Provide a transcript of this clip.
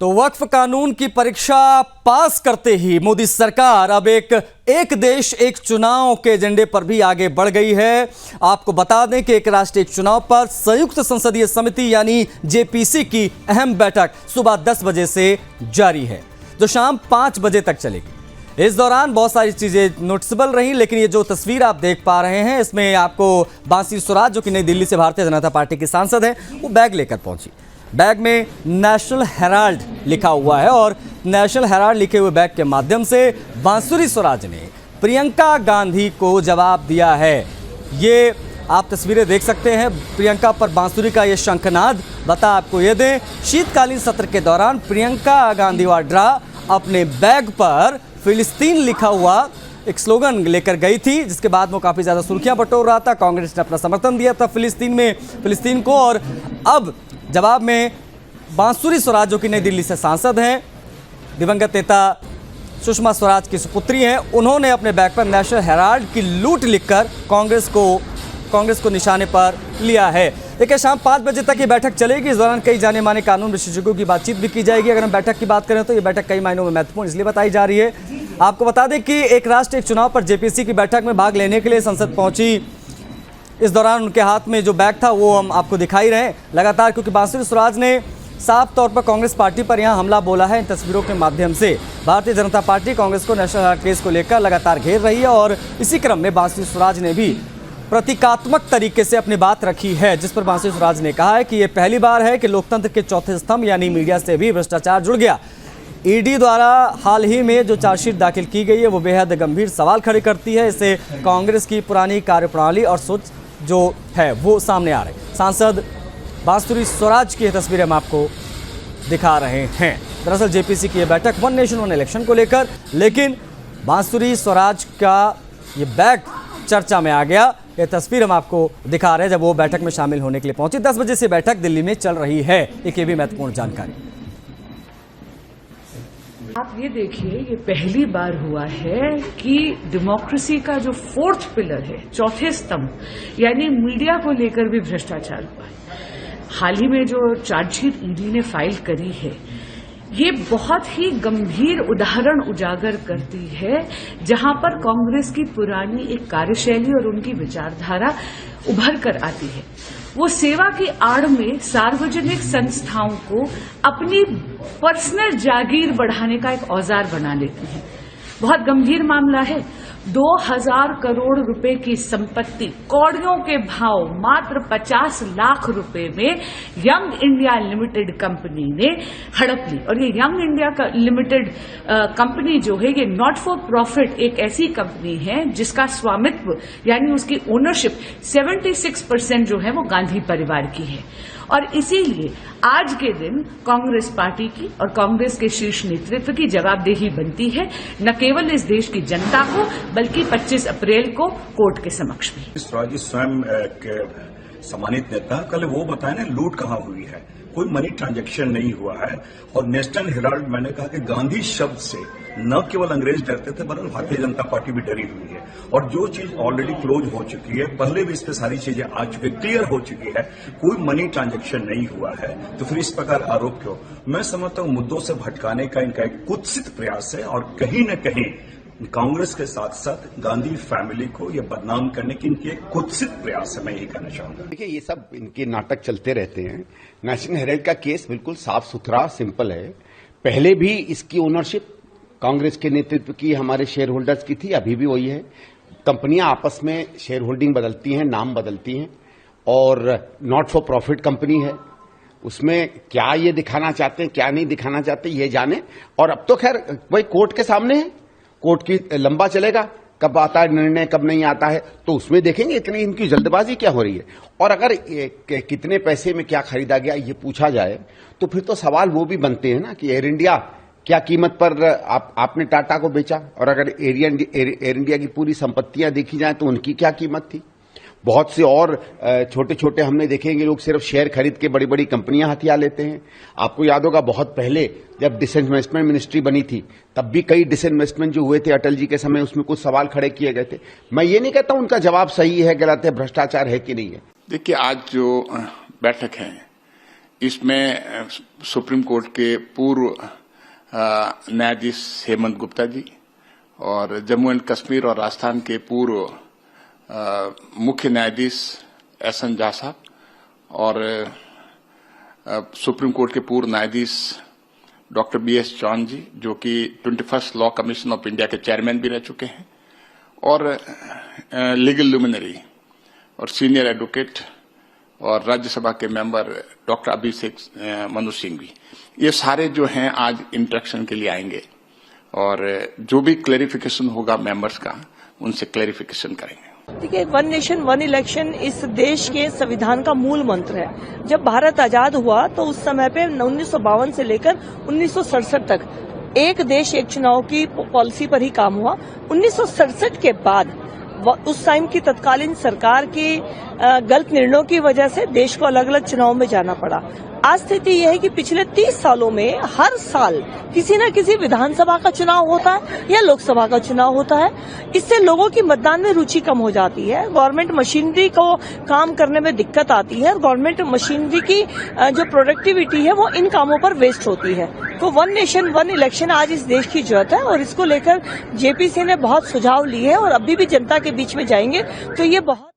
तो वक्फ कानून की परीक्षा पास करते ही मोदी सरकार अब एक देश एक चुनाव के एजेंडे पर भी आगे बढ़ गई है। आपको बता दें कि एक राष्ट्र एक चुनाव पर संयुक्त संसदीय समिति यानी जेपीसी की अहम बैठक सुबह 10 बजे से जारी है जो शाम 5 बजे तक चलेगी। इस दौरान बहुत सारी चीजें नोटिसेबल रही, लेकिन ये जो तस्वीर आप देख पा रहे हैं इसमें आपको बांसी स्वराज जो कि नई दिल्ली से भारतीय जनता पार्टी की सांसद है, वो बैग लेकर पहुंची। बैग में नेशनल हेराल्ड लिखा हुआ है और नेशनल हेराल्ड लिखे हुए बैग के माध्यम से बांसुरी स्वराज ने प्रियंका गांधी को जवाब दिया है। ये आप तस्वीरें देख सकते हैं, प्रियंका पर बांसुरी का ये शंखनाद। बता आपको ये दें, शीतकालीन सत्र के दौरान प्रियंका गांधी वाड्रा अपने बैग पर फिलिस्तीन लिखा हुआ एक स्लोगन लेकर गई थी, जिसके बाद वो काफ़ी ज़्यादा सुर्खियां बटोर रहा था। कांग्रेस ने अपना समर्थन दिया था फिलिस्तीन को, और अब जवाब में बांसुरी स्वराज जो कि नई दिल्ली से सांसद हैं, दिवंगत नेता सुषमा स्वराज की सुपुत्री हैं, उन्होंने अपने बैग पर नेशनल हेराल्ड की लूट लिखकर कांग्रेस को निशाने पर लिया है। देखिए, शाम 5 बजे तक ये बैठक चलेगी। इस दौरान कई जाने माने कानून विशेषज्ञों की बातचीत भी की जाएगी। अगर हम बैठक की बात करें तो ये बैठक कई मायनों में महत्वपूर्ण इसलिए बताई जा रही है। आपको बता दें कि एक राष्ट्र एक चुनाव पर जेपीसी की बैठक में भाग लेने के लिए संसद पहुंची। इस दौरान उनके हाथ में जो बैग था वो हम आपको दिखाई रहे लगातार, क्योंकि बांसुरी स्वराज ने साफ तौर पर कांग्रेस पार्टी पर यहां हमला बोला है। इन तस्वीरों के माध्यम से भारतीय जनता पार्टी कांग्रेस को नेशनल हेराल्ड केस को लेकर लगातार घेर रही है, और इसी क्रम में बांसुरी स्वराज ने भी प्रतीकात्मक तरीके से अपनी बात रखी है, जिस पर बांसुरी स्वराज ने कहा है कि यह पहली बार है कि लोकतंत्र के चौथे स्तंभ यानी मीडिया से भी भ्रष्टाचार जुड़ गया। ईडी द्वारा हाल ही में जो चार्जशीट दाखिल की गई है वो बेहद गंभीर सवाल खड़े करती है। इससे कांग्रेस की पुरानी कार्यप्रणाली और सोच जो है वो सामने आ रही है। सांसद बांसुरी स्वराज की तस्वीरें हम आपको दिखा रहे हैं। दरअसल जेपीसी की यह बैठक वन नेशन वन इलेक्शन को लेकर, लेकिन बांसुरी स्वराज का ये बैग चर्चा में आ गया। ये तस्वीर हम आपको दिखा रहे हैं जब वो बैठक में शामिल होने के लिए पहुंची। 10 बजे से बैठक दिल्ली में चल रही है। एक ये भी महत्वपूर्ण जानकारी। आप ये देखिए, ये पहली बार हुआ है कि डेमोक्रेसी का जो 4th पिलर है, चौथे स्तंभ यानी मीडिया को लेकर भी भ्रष्टाचार हुआ है। हाल ही में जो चार्जशीट ईडी ने फाइल करी है, ये बहुत ही गंभीर उदाहरण उजागर करती है जहां पर कांग्रेस की पुरानी एक कार्यशैली और उनकी विचारधारा उभर कर आती है। वो सेवा की आड़ में सार्वजनिक संस्थाओं को अपनी पर्सनल जागीर बढ़ाने का एक औजार बना लेती है। बहुत गंभीर मामला है। 2000 करोड़ रुपए की संपत्ति कौड़ियों के भाव मात्र 50 लाख रुपए में यंग इंडिया लिमिटेड कंपनी ने हड़प ली। और ये यंग इंडिया लिमिटेड कंपनी जो है, ये नॉट फॉर प्रॉफिट एक ऐसी कंपनी है जिसका स्वामित्व यानी उसकी ओनरशिप 76% जो है वो गांधी परिवार की है। और इसीलिए आज के दिन कांग्रेस पार्टी की और कांग्रेस के शीर्ष नेतृत्व की जवाबदेही बनती है, न केवल इस देश की जनता को बल्कि 25 अप्रैल को कोर्ट के समक्ष भी। स्वराज जी स्वयं के सम्मानित नेता, कल वो बताए ना लूट कहाँ हुई है, कोई मनी ट्रांजैक्शन नहीं हुआ है। और नेशनल हेराल्ड, मैंने कहा कि गांधी शब्द से न केवल अंग्रेज डरते थे बल्कि भारतीय जनता पार्टी भी डरी हुई है। और जो चीज ऑलरेडी क्लोज हो चुकी है, पहले भी इस पे सारी चीजें आ चुकी है, क्लियर हो चुकी है, कोई मनी ट्रांजैक्शन नहीं हुआ है, तो फिर इस प्रकार आरोप क्यों? मैं समझता हूं मुद्दों से भटकाने का इनका एक कुत्सित प्रयास है, और कहीं न कहीं कांग्रेस के साथ साथ गांधी फैमिली को यह बदनाम करने की इनकी एक कुत्सित प्रयास है, मैं यही कहना चाहूंगा। देखिए, ये सब इनके नाटक चलते रहते हैं। नेशनल हेराल्ड का केस बिल्कुल साफ सुथरा सिंपल है। पहले भी इसकी ओनरशिप कांग्रेस के नेतृत्व की, हमारे शेयर होल्डर्स की थी, अभी भी वही है। कंपनियां आपस में शेयर होल्डिंग बदलती हैं, नाम बदलती हैं, और नॉट फॉर प्रॉफिट कंपनी है। उसमें क्या ये दिखाना चाहते हैं, क्या नहीं दिखाना चाहते, ये जाने। और अब तो खैर वही कोर्ट के सामने है, कोर्ट की लंबा चलेगा, कब आता है निर्णय कब नहीं आता है, तो उसमें देखेंगे इतनी इनकी जल्दबाजी क्या हो रही है। और अगर कितने पैसे में क्या खरीदा गया ये पूछा जाए तो फिर तो सवाल वो भी बनते हैं ना कि एयर इंडिया क्या कीमत पर आपने टाटा को बेचा, और अगर एयर इंडिया की पूरी संपत्तियां देखी जाए तो उनकी क्या कीमत थी। बहुत से और छोटे छोटे हमने देखेंगे लोग सिर्फ शेयर खरीद के बड़ी बड़ी कंपनियां हथिया लेते हैं। आपको याद होगा बहुत पहले जब डिसइन्वेस्टमेंट मिनिस्ट्री बनी थी तब भी कई डिसइन्वेस्टमेंट जो हुए थे अटल जी के समय, उसमें कुछ सवाल खड़े किए गए थे। मैं ये नहीं कहता उनका जवाब सही है गलत है, भ्रष्टाचार है कि नहीं है। देखिए, आज जो बैठक है इसमें सुप्रीम कोर्ट के पूर्व न्यायाधीश हेमंत गुप्ता जी और जम्मू एंड कश्मीर और राजस्थान के पूर्व मुख्य न्यायाधीश एस.एन. झा साहब और सुप्रीम कोर्ट के पूर्व न्यायाधीश डॉक्टर B.S. चौहान जी, जो कि 21st law commission of India के चेयरमैन भी रह चुके हैं, और लीगल लुमिनरी और सीनियर एडवोकेट और राज्यसभा के मेंबर डॉक्टर अभिषेक मनु सिंह भी, ये सारे जो हैं आज इंटरेक्शन के लिए आएंगे और जो भी क्लैरिफिकेशन होगा मेंबर्स का, उनसे क्लैरिफिकेशन करेंगे। देखिए, वन नेशन वन इलेक्शन इस देश के संविधान का मूल मंत्र है। जब भारत आजाद हुआ तो उस समय पे 1952 से लेकर 1967 तक एक देश एक चुनाव की पॉलिसी पर ही काम हुआ। 1967 के बाद उस टाइम की तत्कालीन सरकार की गलत निर्णयों की वजह से देश को अलग अलग चुनाव में जाना पड़ा। आज स्थिति यह है कि पिछले 30 सालों में हर साल किसी न किसी विधानसभा का चुनाव होता है या लोकसभा का चुनाव होता है। इससे लोगों की मतदान में रुचि कम हो जाती है, गवर्नमेंट मशीनरी को काम करने में दिक्कत आती है और गवर्नमेंट मशीनरी की जो प्रोडक्टिविटी है वो इन कामों पर वेस्ट होती है। तो वन नेशन वन इलेक्शन आज इस देश की जरूरत है और इसको लेकर जेपीसी ने बहुत सुझाव लिए हैं और अभी भी जनता के बीच में जाएंगे। तो ये बहुत